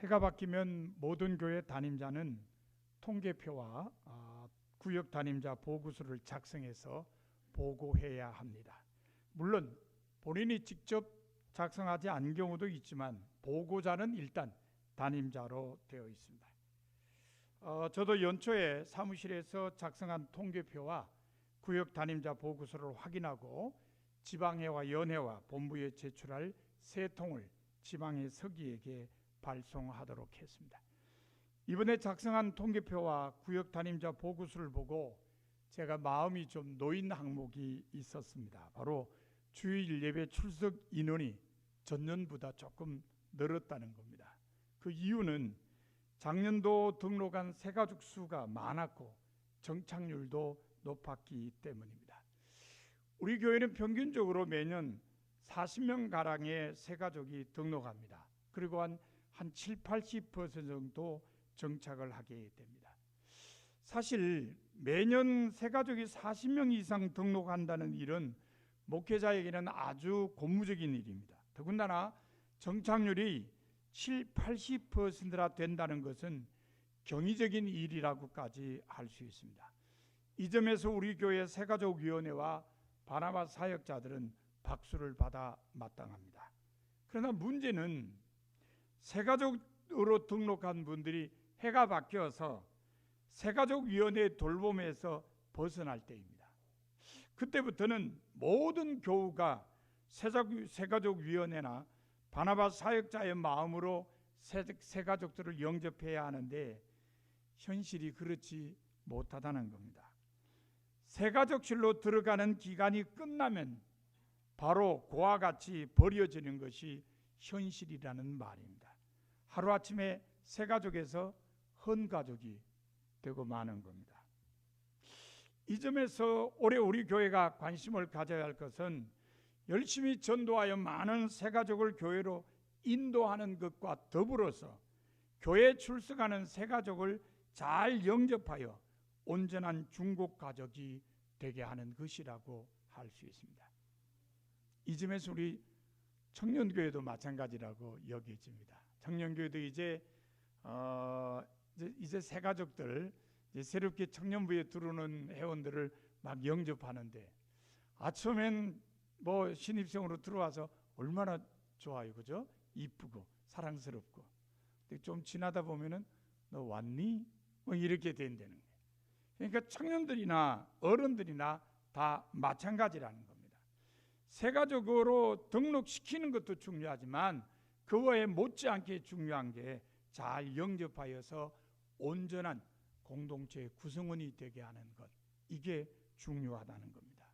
해가 바뀌면 모든 교회 담임자는 통계표와 구역 담임자 보고서를 작성해서 보고해야 합니다. 물론 본인이 직접 작성하지 않은 경우도 있지만 보고자는 일단 담임자로 되어 있습니다. 저도 연초에 사무실에서 작성한 통계표와 구역 담임자 보고서를 확인하고 지방회와 연회와 본부에 제출할 3통을 지방회 서기에게 발송하도록 했습니다. 이번에 작성한 통계표와 구역 담임자 보고서를 보고 제가 마음이 좀 놓인 항목이 있었습니다. 바로 주일 예배 출석 인원이 전년보다 조금 늘었다는 겁니다. 그 이유는 작년도 등록한 새가족 수가 많았고 정착률도 높았기 때문입니다. 우리 교회는 평균적으로 매년 40명 가량의 새가족이 등록합니다. 그리고 한 7, 80% 정도 정착을 하게 됩니다. 사실 매년 새가족이 40명 이상 등록한다는 일은 목회자에게는 아주 고무적인 일입니다. 더군다나 정착률이 7, 80%나 된다는 것은 경이적인 일이라고까지 할 수 있습니다. 이 점에서 우리 교회 새가족위원회와 바나바 사역자들은 박수를 받아 마땅합니다. 그러나 문제는 새가족으로 등록한 분들이 해가 바뀌어서 새가족위원회 돌봄에서 벗어날 때입니다. 그때부터는 모든 교우가 새가족위원회나 바나바 사역자의 마음으로 새가족들을 영접해야 하는데 현실이 그렇지 못하다는 겁니다. 새가족실로 들어가는 기간이 끝나면 바로 그와 같이 버려지는 것이 현실이라는 말입니다. 하루아침에 새가족에서 헌가족이 되고 마는 겁니다. 이 점에서 올해 우리 교회가 관심을 가져야 할 것은 열심히 전도하여 많은 새가족을 교회로 인도하는 것과 더불어서 교회에 출석하는 새가족을 잘 영접하여 온전한 중국가족이 되게 하는 것이라고 할 수 있습니다. 이 점에서 우리 청년교회도 마찬가지라고 여겨집니다. 청년교회도 이제 새가족들, 새롭게 청년부에 들어오는 회원들을 막 영접하는데 처음엔 뭐 신입생으로 들어와서 얼마나 좋아요, 그죠? 이쁘고 사랑스럽고. 근데 좀 지나다 보면은 너 왔니? 뭐 이렇게 된다는 거예요. 그러니까 청년들이나 어른들이나 다 마찬가지라는 겁니다. 새가족으로 등록시키는 것도 중요하지만 그거에 못지않게 중요한 게 잘 영접하여서 온전한 공동체의 구성원이 되게 하는 것, 이게 중요하다는 겁니다.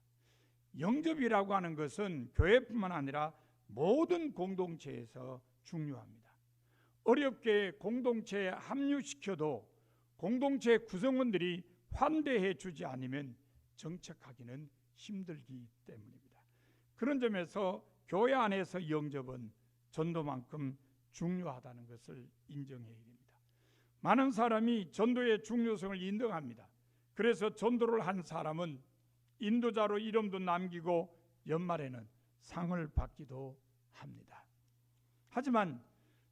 영접이라고 하는 것은 교회뿐만 아니라 모든 공동체에서 중요합니다. 어렵게 공동체에 합류시켜도 공동체 구성원들이 환대해 주지 않으면 정착하기는 힘들기 때문입니다. 그런 점에서 교회 안에서 영접은 전도만큼 중요하다는 것을 인정해야 됩니다. 많은 사람이 전도의 중요성을 인정합니다. 그래서 전도를 한 사람은 인도자로 이름도 남기고 연말에는 상을 받기도 합니다. 하지만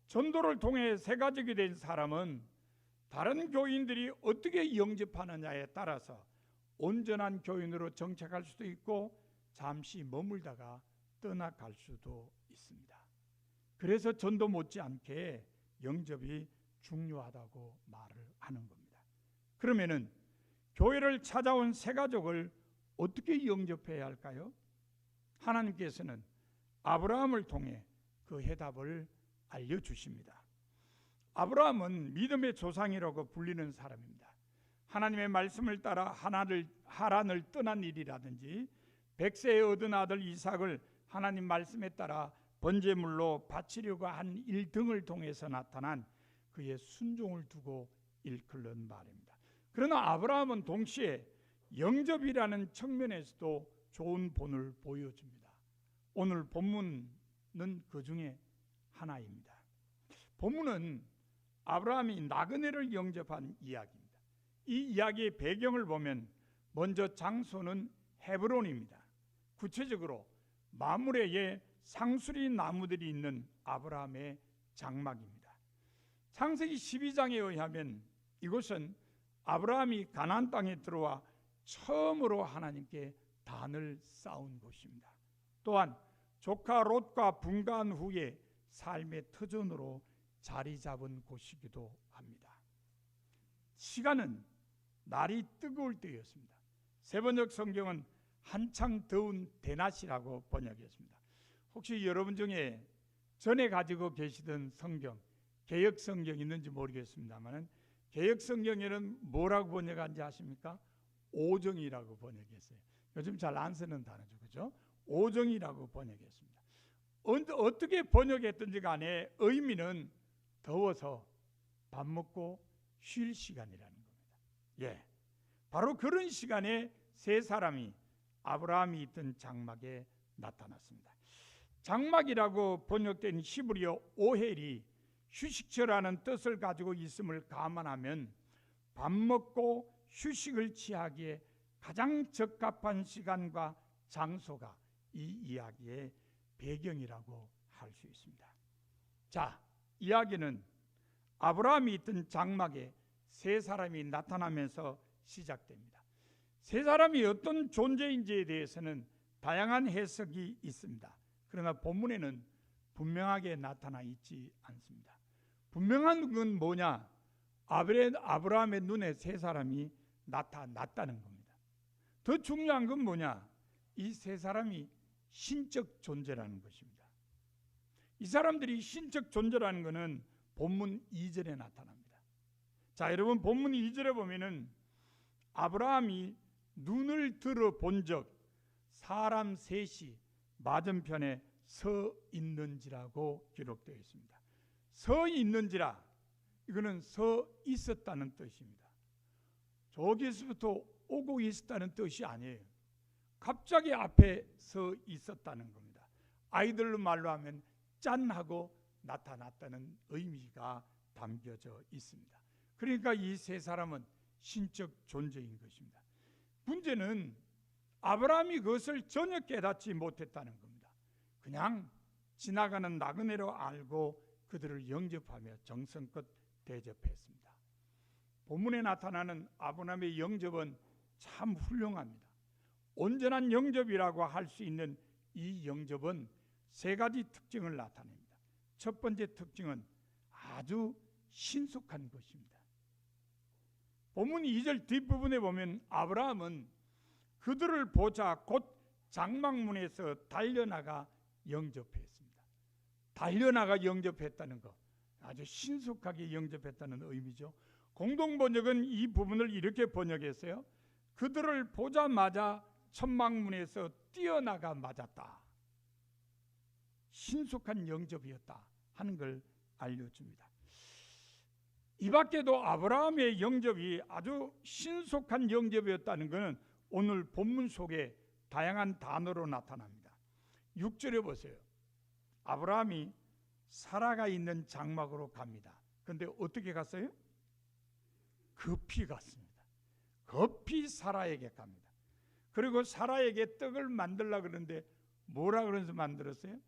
전도를 통해 새가족이 된 사람은 다른 교인들이 어떻게 영접하느냐에 따라서 온전한 교인으로 정착할 수도 있고 잠시 머물다가 떠나갈 수도 있습니다. 그래서 전도 못지않게 영접이 중요하다고 말을 하는 겁니다. 그러면은 교회를 찾아온 새가족을 어떻게 영접해야 할까요? 하나님께서는 아브라함을 통해 그 해답을 알려주십니다. 아브라함은 믿음의 조상이라고 불리는 사람입니다. 하나님의 말씀을 따라 하란을 떠난 일이라든지 100세에 얻은 아들 이삭을 하나님 말씀에 따라 번제물로 바치려고 한 일 등을 통해서 나타난 그의 순종을 두고 일컫는 말입니다. 그러나 아브라함은 동시에 영접이라는 측면에서도 좋은 본을 보여줍니다. 오늘 본문은 그 중에 하나입니다. 본문은 아브라함이 나그네를 영접한 이야기입니다. 이 이야기의 배경을 보면 먼저 장소는 헤브론입니다. 구체적으로 마므레에 상수리 나무들이 있는 아브라함의 장막입니다. 창세기 12장에 의하면 이곳은 아브라함이 가나안 땅에 들어와 처음으로 하나님께 단을 쌓은 곳입니다. 또한 조카 롯과 분가한 후에 삶의 터전으로 자리 잡은 곳이기도 합니다. 시간은 날이 뜨거울 때였습니다. 세번역 성경은 한창 더운 대낮이라고 번역했습니다. 혹시 여러분 중에 전에 가지고 계시던 성경, 개역 성경 있는지 모르겠습니다만 개역 성경에는 뭐라고 번역한지 아십니까? 오정이라고 번역했어요. 요즘 잘 안 쓰는 단어죠, 그죠? 오정이라고 번역했습니다. 어떻게 번역했든지 간에 의미는 더워서 밥 먹고 쉴 시간이라는 겁니다. 예, 바로 그런 시간에 세 사람이 아브라함이 있던 장막에 나타났습니다. 장막이라고 번역된 히브리어 오헬이 휴식처라는 뜻을 가지고 있음을 감안하면 밥 먹고 휴식을 취하기에 가장 적합한 시간과 장소가 이 이야기의 배경이라고 할 수 있습니다. 자, 이야기는 아브라함이 있던 장막에 세 사람이 나타나면서 시작됩니다. 세 사람이 어떤 존재인지에 대해서는 다양한 해석이 있습니다. 그러나 본문에는 분명하게 나타나 있지 않습니다. 분명한 건 뭐냐? 아브라함의 눈에 세 사람이 나타났다는 겁니다. 더 중요한 건 뭐냐? 이 세 사람이 신적 존재라는 것입니다. 이 사람들이 신적 존재라는 것은 본문 2절에 나타납니다. 자, 여러분 본문 2절에 보면은 아브라함이 눈을 들어 본 적 사람 셋이 맞은편에 서 있는지라고 기록되어 있습니다. 서 있는지라, 이거는 서 있었다는 뜻입니다. 저기서부터 오고 있었다는 뜻이 아니에요. 갑자기 앞에 서 있었다는 겁니다. 아이들 말로 하면 짠하고 나타났다는 의미가 담겨져 있습니다. 그러니까 이 세 사람은 신적 존재인 것입니다. 문제는 아브라함이 그것을 전혀 깨닫지 못했다는 겁니다. 그냥 지나가는 나그네로 알고 그들을 영접하며 정성껏 대접했습니다. 본문에 나타나는 아브라함의 영접은 참 훌륭합니다. 온전한 영접이라고 할 수 있는 이 영접은 세 가지 특징을 나타냅니다. 첫 번째 특징은 아주 신속한 것입니다. 본문 2절 뒷부분에 보면 아브라함은 그들을 보자 곧 장막문에서 달려나가 영접했습니다. 달려나가 영접했다는 것, 아주 신속하게 영접했다는 의미죠. 공동번역은 이 부분을 이렇게 번역했어요. 그들을 보자마자 천막문에서 뛰어나가 맞았다. 신속한 영접이었다 하는 걸 알려줍니다. 이 밖에도 아브라함의 영접이 아주 신속한 영접이었다는 것은 오늘 본문 속에 다양한 단어로 나타납니다. 6절에 보세요. 아브라함이 사라가 있는 장막으로 갑니다. 그런데 어떻게 갔어요? 급히 갔습니다. 급히 사라에게 갑니다. 그리고 사라에게 떡을 만들려고 그러는데 뭐라 그러면서 만들었어요?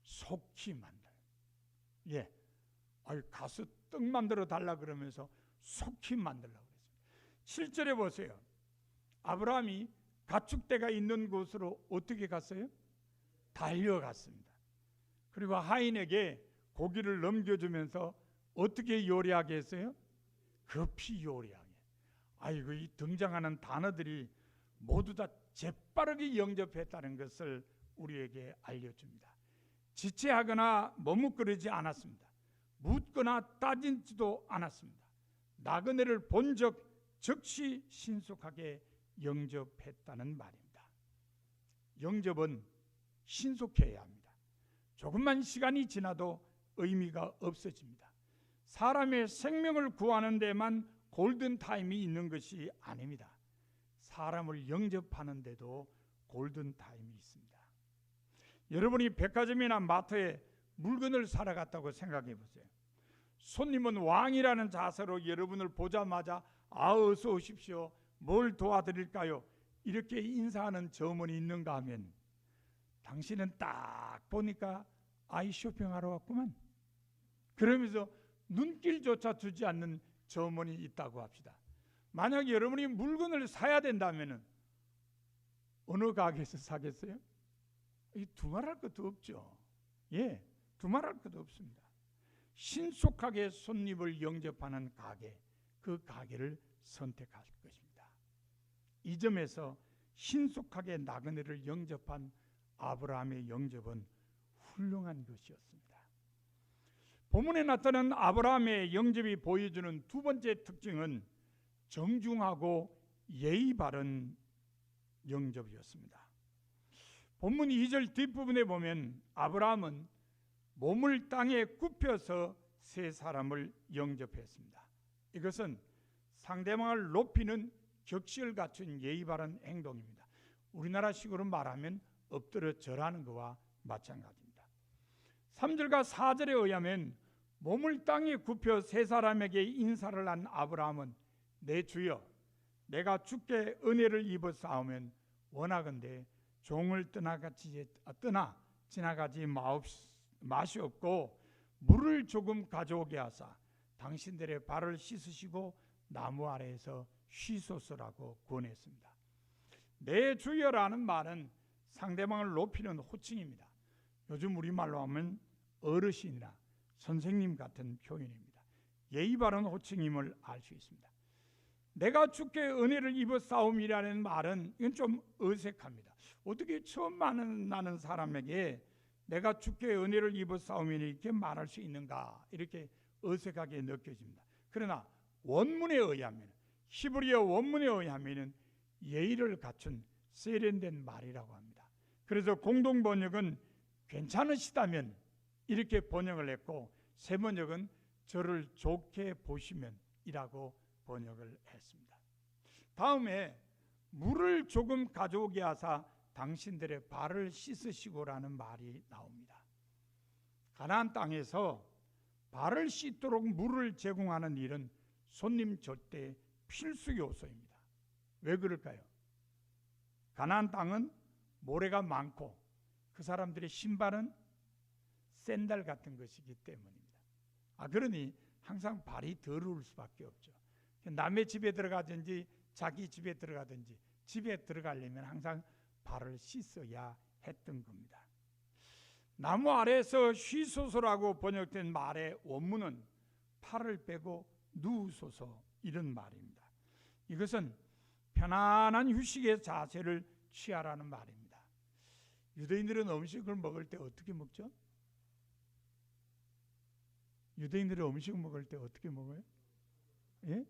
속히 만들. 예, 가서 떡 만들어 달라 그러면서 속히 만들려고 그랬습니다. 7절에 보세요. 아브라함이 가축대가 있는 곳으로 어떻게 갔어요? 달려갔습니다. 그리고 하인에게 고기를 넘겨주면서 어떻게 요리하게 했어요? 급히 요리하게. 아이고, 이 등장하는 단어들이 모두 다 재빠르게 영접했다는 것을 우리에게 알려줍니다. 지체하거나 머뭇거리지 않았습니다. 묻거나 따지지도 않았습니다. 나그네를 본 적 즉시 신속하게 영접했다는 말입니다. 영접은 신속해야 합니다. 조금만 시간이 지나도 의미가 없어집니다. 사람의 생명을 구하는 데만 골든타임이 있는 것이 아닙니다. 사람을 영접하는 데도 골든타임이 있습니다. 여러분이 백화점이나 마트에 물건을 사러 갔다고 생각해 보세요. 손님은 왕이라는 자세로 여러분을 보자마자 어서 오십시오, 뭘 도와드릴까요? 이렇게 인사하는 점원이 있는가 하면 당신은 딱 보니까 아이 쇼핑하러 왔구만. 그러면서 눈길조차 주지 않는 점원이 있다고 합시다. 만약 여러분이 물건을 사야 된다면 어느 가게에서 사겠어요? 두말할 것도 없죠. 예, 두말할 것도 없습니다. 신속하게 손님을 영접하는 가게, 그 가게를 선택할 것입니다. 이 점에서 신속하게 나그네를 영접한 아브라함의 영접은 훌륭한 것이었습니다. 본문에 나타난 아브라함의 영접이 보여주는 두 번째 특징은 정중하고 예의 바른 영접이었습니다. 본문 2절 뒷부분에 보면 아브라함은 몸을 땅에 굽혀서 세 사람을 영접했습니다. 이것은 상대방을 높이는 격식을 갖춘 예의 바른 행동입니다. 우리나라식으로 말하면 엎드려 절하는 것과 마찬가지입니다. 3절과 4절에 의하면 몸을 땅에 굽혀 세 사람에게 인사를 한 아브라함은 내 주여 내가 주께 은혜를 입었사오면 원하건대 종을 떠나 지나가지 마시옵고 물을 조금 가져오게 하사 당신들의 발을 씻으시고 나무 아래에서 쉬소서라고 권했습니다. 내 주여라는 말은 상대방을 높이는 호칭입니다. 요즘 우리말로 하면 어르신이나 선생님 같은 표현입니다. 예의 바른 호칭임을 알 수 있습니다. 내가 주께 은혜를 입었사옴이라는 말은 이건 좀 어색합니다. 어떻게 처음 만나는 사람에게 내가 주께 은혜를 입었사오면 이렇게 말할 수 있는가, 이렇게 어색하게 느껴집니다. 그러나 원문에 의하면, 히브리어 원문에 의하면 예의를 갖춘 세련된 말이라고 합니다. 그래서 공동 번역은 괜찮으시다면 이렇게 번역을 했고, 새 번역은 저를 좋게 보시면 이라고 번역을 했습니다. 다음에 물을 조금 가져오게 하사 당신들의 발을 씻으시고라는 말이 나옵니다. 가나안 땅에서 발을 씻도록 물을 제공하는 일은 손님 접대 필수 요소입니다. 왜 그럴까요? 가나안 땅은 모래가 많고 그 사람들의 신발은 샌들 같은 것이기 때문입니다. 그러니 항상 발이 더러울 수밖에 없죠. 남의 집에 들어가든지 자기 집에 들어가든지 집에 들어가려면 항상 발을 씻어야 했던 겁니다. 나무 아래에서 쉬소서라고 번역된 말의 원문은 팔을 빼고 누우소서 이런 말입니다. 이것은 편안한 휴식의 자세를 취하라는 말입니다. 유대인들은 음식을 먹을 때 어떻게 먹죠? 유대인들은 음식 먹을 때 어떻게 먹어요? 예?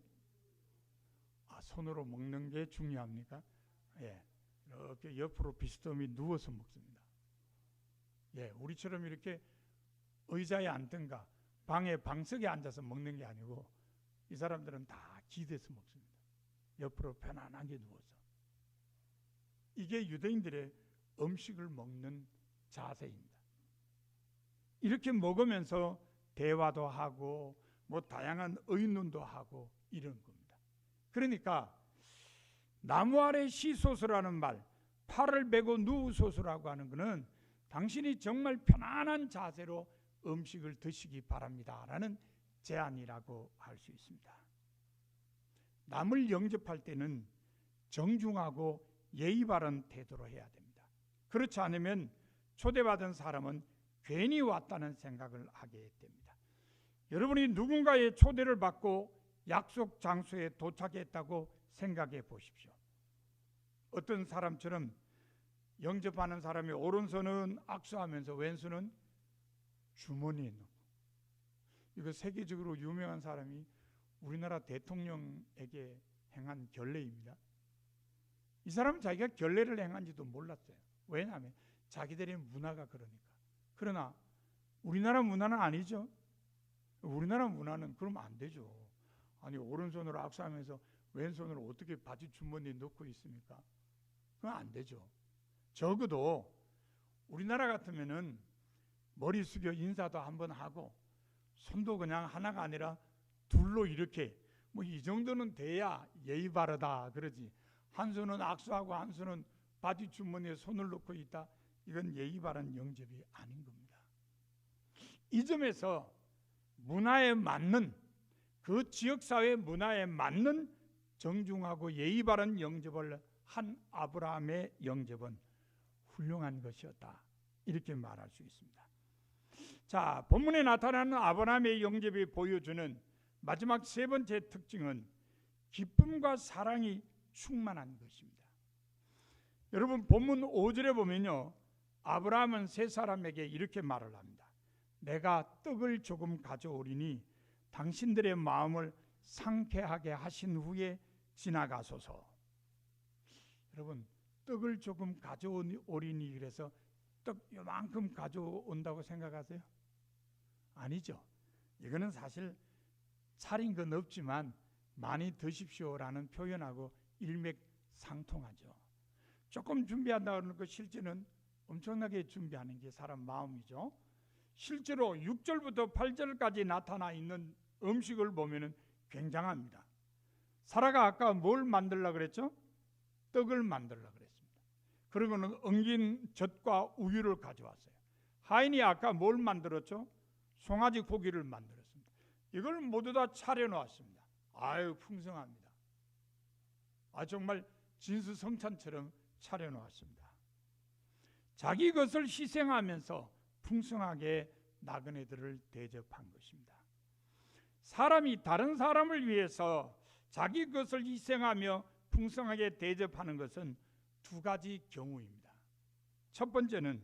손으로 먹는 게 중요합니까? 예. 이렇게 옆으로 비스듬히 누워서 먹습니다. 예, 우리처럼 이렇게 의자에 앉든가 방에 방석에 앉아서 먹는 게 아니고 이 사람들은 다 기대서 먹습니다. 옆으로 편안하게 누워서. 이게 유대인들의 음식을 먹는 자세입니다. 이렇게 먹으면서 대화도 하고 뭐 다양한 의논도 하고 이런 겁니다. 그러니까 나무 아래 쉬소서라는 말, 팔을 베고 누우소서라고 하는 것은 당신이 정말 편안한 자세로 음식을 드시기 바랍니다 라는 제안이라고 할 수 있습니다. 남을 영접할 때는 정중하고 예의 바른 태도로 해야 됩니다. 그렇지 않으면 초대받은 사람은 괜히 왔다는 생각을 하게 됩니다. 여러분이 누군가의 초대를 받고 약속 장소에 도착했다고 생각해 보십시오. 어떤 사람처럼 영접하는 사람이 오른손은 악수하면서 왼손은 주머니에 넣고, 이거 세계적으로 유명한 사람이 우리나라 대통령에게 행한 결례입니다. 이 사람은 자기가 결례를 행한지도 몰랐어요. 왜냐하면 자기들의 문화가 그러니까. 그러나 우리나라 문화는 아니죠. 우리나라 문화는 그러면 안 되죠. 아니 오른손으로 악수하면서 왼손으로 어떻게 바지 주머니에 넣고 있습니까? 그건 안 되죠. 적어도 우리나라 같으면은 머리 숙여 인사도 한번 하고 손도 그냥 하나가 아니라 둘로 이렇게 뭐 이 정도는 돼야 예의 바르다 그러지. 한 손은 악수하고 한 손은 바지 주머니에 손을 넣고 있다. 이건 예의 바른 영접이 아닌 겁니다. 이 점에서 문화에 맞는, 그 지역사회 문화에 맞는 정중하고 예의 바른 영접을 한 아브라함의 영접은 훌륭한 것이었다, 이렇게 말할 수 있습니다. 자, 본문에 나타나는 아브라함의 영접이 보여주는 마지막 세 번째 특징은 기쁨과 사랑이 충만한 것입니다. 여러분, 본문 5절에 보면요, 아브라함은 세 사람에게 이렇게 말을 합니다. 내가 떡을 조금 가져오리니 당신들의 마음을 상쾌하게 하신 후에 지나가소서. 여러분, 떡을 조금 가져오리니 그래서 떡 요만큼 가져온다고 생각하세요? 아니죠. 이거는 사실 차린 건 없지만 많이 드십시오라는 표현하고 일맥상통하죠. 조금 준비한다는 것, 실제는 엄청나게 준비하는 게 사람 마음이죠. 실제로 6절부터 8절까지 나타나 있는 음식을 보면은 굉장합니다. 사라가 아까 뭘 만들려고 그랬죠? 떡을 만들려고 그랬습니다. 그리고는 엉긴 젖과 우유를 가져왔어요. 하인이 아까 뭘 만들었죠? 송아지 고기를 만들었습니다. 이걸 모두 다 차려놓았습니다. 아유, 풍성합니다. 정말 진수성찬처럼 차려놓았습니다. 자기 것을 희생하면서 풍성하게 나그네들을 대접한 것입니다. 사람이 다른 사람을 위해서 자기 것을 희생하며 풍성하게 대접하는 것은 두 가지 경우입니다. 첫 번째는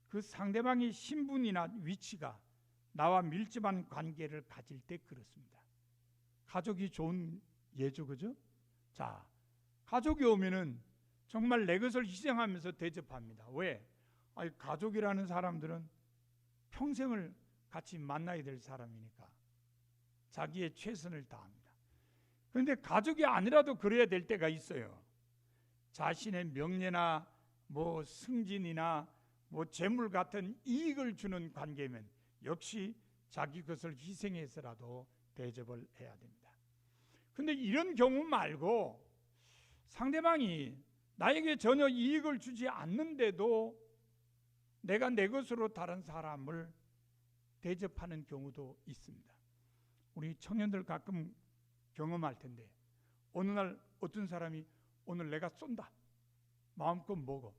그 상대방의 신분이나 위치가 나와 밀접한 관계를 가질 때 그렇습니다. 가족이 좋은 예죠, 그죠? 자, 가족이 오면은 정말 내 것을 희생하면서 대접합니다. 왜? 가족이라는 사람들은 평생을 같이 만나야 될 사람이니까 자기의 최선을 다합니다. 그런데 가족이 아니라도 그래야 될 때가 있어요. 자신의 명예나 승진이나 재물 같은 이익을 주는 관계면 역시 자기 것을 희생해서라도 대접을 해야 됩니다. 그런데 이런 경우 말고 상대방이 나에게 전혀 이익을 주지 않는데도 내가 내 것으로 다른 사람을 대접하는 경우도 있습니다. 우리 청년들 가끔 경험할 텐데, 어느 날 어떤 사람이 오늘 내가 쏜다, 마음껏 먹어.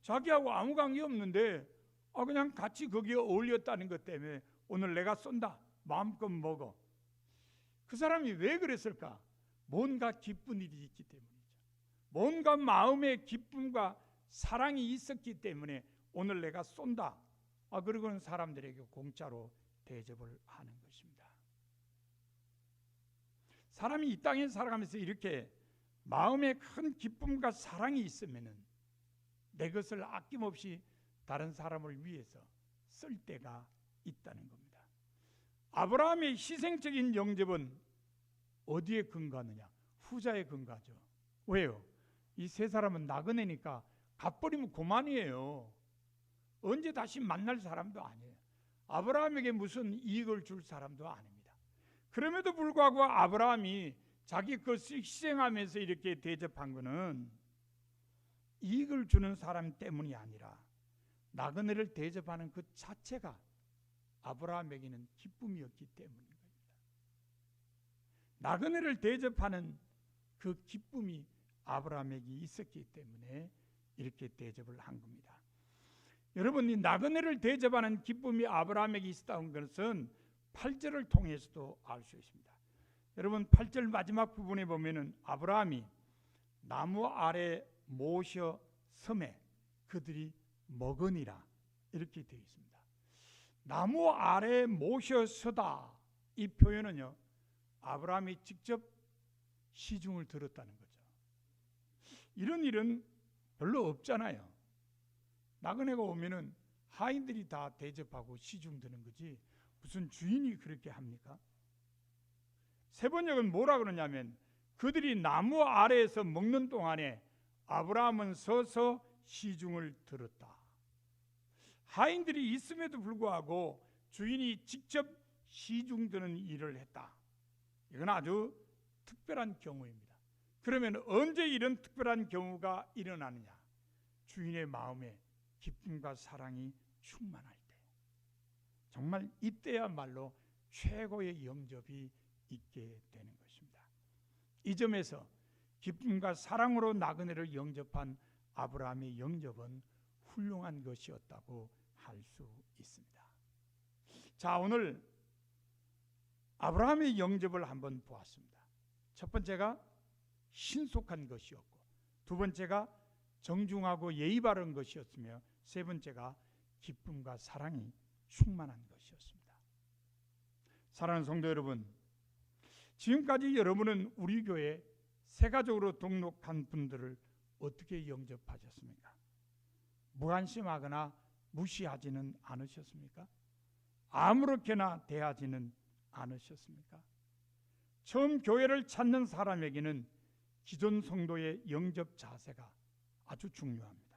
자기하고 아무 관계 없는데 그냥 같이 거기에 어울렸다는 것 때문에 오늘 내가 쏜다, 마음껏 먹어. 그 사람이 왜 그랬을까? 뭔가 기쁜 일이 있기 때문이죠. 뭔가 마음의 기쁨과 사랑이 있었기 때문에 오늘 내가 쏜다. 그리고는 사람들에게 공짜로 대접을 하는 것입니다. 사람이 이 땅에 살아가면서 이렇게 마음에 큰 기쁨과 사랑이 있으면은 내 것을 아낌없이 다른 사람을 위해서 쓸 때가 있다는 겁니다. 아브라함의 희생적인 영접은 어디에 근거하느냐? 후자에 근거하죠. 왜요? 이 세 사람은 나그네니까 갚버리면 그만이에요. 언제 다시 만날 사람도 아니에요. 아브라함에게 무슨 이익을 줄 사람도 아닙니다. 그럼에도 불구하고 아브라함이 자기 것을 희생하면서 이렇게 대접한 것은 이익을 주는 사람 때문이 아니라 나그네를 대접하는 그 자체가 아브라함에게는 기쁨이었기 때문입니다. 나그네를 대접하는 그 기쁨이 아브라함에게 있었기 때문에 이렇게 대접을 한 겁니다. 여러분, 이 나그네를 대접하는 기쁨이 아브라함에게 있었다는 것은 8절을 통해서도 알 수 있습니다. 여러분, 8절 마지막 부분에 보면은 아브라함이 나무 아래 모셔 섬에 그들이 먹으니라 이렇게 되어 있습니다. 나무 아래 모셔 서다, 이 표현은요, 아브라함이 직접 시중을 들었다는 거죠. 이런 일은 별로 없잖아요. 나그네가 오면은 하인들이 다 대접하고 시중 드는 거지 무슨 주인이 그렇게 합니까? 세번역은 뭐라 그러냐면 그들이 나무 아래에서 먹는 동안에 아브라함은 서서 시중을 들었다. 하인들이 있음에도 불구하고 주인이 직접 시중 드는 일을 했다. 이건 아주 특별한 경우입니다. 그러면 언제 이런 특별한 경우가 일어나느냐? 주인의 마음에 기쁨과 사랑이 충만할 때, 정말 이때야말로 최고의 영접이 있게 되는 것입니다. 이 점에서 기쁨과 사랑으로 나그네를 영접한 아브라함의 영접은 훌륭한 것이었다고 할 수 있습니다. 자, 오늘 아브라함의 영접을 한번 보았습니다. 첫 번째가 신속한 것이었고, 두 번째가 정중하고 예의 바른 것이었으며, 세 번째가 기쁨과 사랑이 충만한 것이었습니다. 사랑하는 성도 여러분, 지금까지 여러분은 우리 교회 새가족으로 등록한 분들을 어떻게 영접하셨습니까? 무관심하거나 무시하지는 않으셨습니까? 아무렇게나 대하지는 않으셨습니까? 처음 교회를 찾는 사람에게는 기존 성도의 영접 자세가 아주 중요합니다.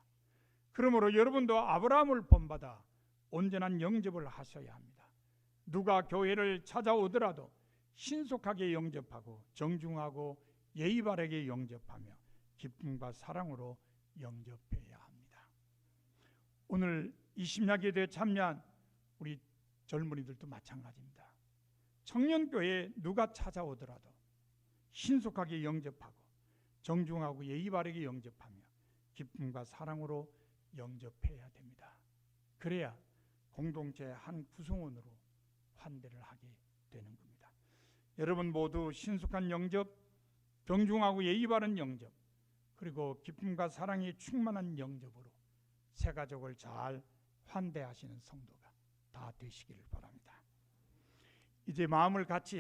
그러므로 여러분도 아브라함을 본받아 온전한 영접을 하셔야 합니다. 누가 교회를 찾아오더라도 신속하게 영접하고 정중하고 예의 바르게 영접하며 기쁨과 사랑으로 영접해야 합니다. 오늘 이 심야기도에 참여한 우리 젊은이들도 마찬가지입니다. 청년교회에 누가 찾아오더라도 신속하게 영접하고 정중하고 예의 바르게 영접하며 기쁨과 사랑으로 영접해야 됩니다. 그래야 공동체의 한 구성원으로 환대를 하게 되는 겁니다. 여러분 모두 신속한 영접, 정중하고 예의 바른 영접, 그리고 기쁨과 사랑이 충만한 영접으로 새가족을 잘 환대하시는 성도가 다 되시기를 바랍니다. 이제 마음을 같이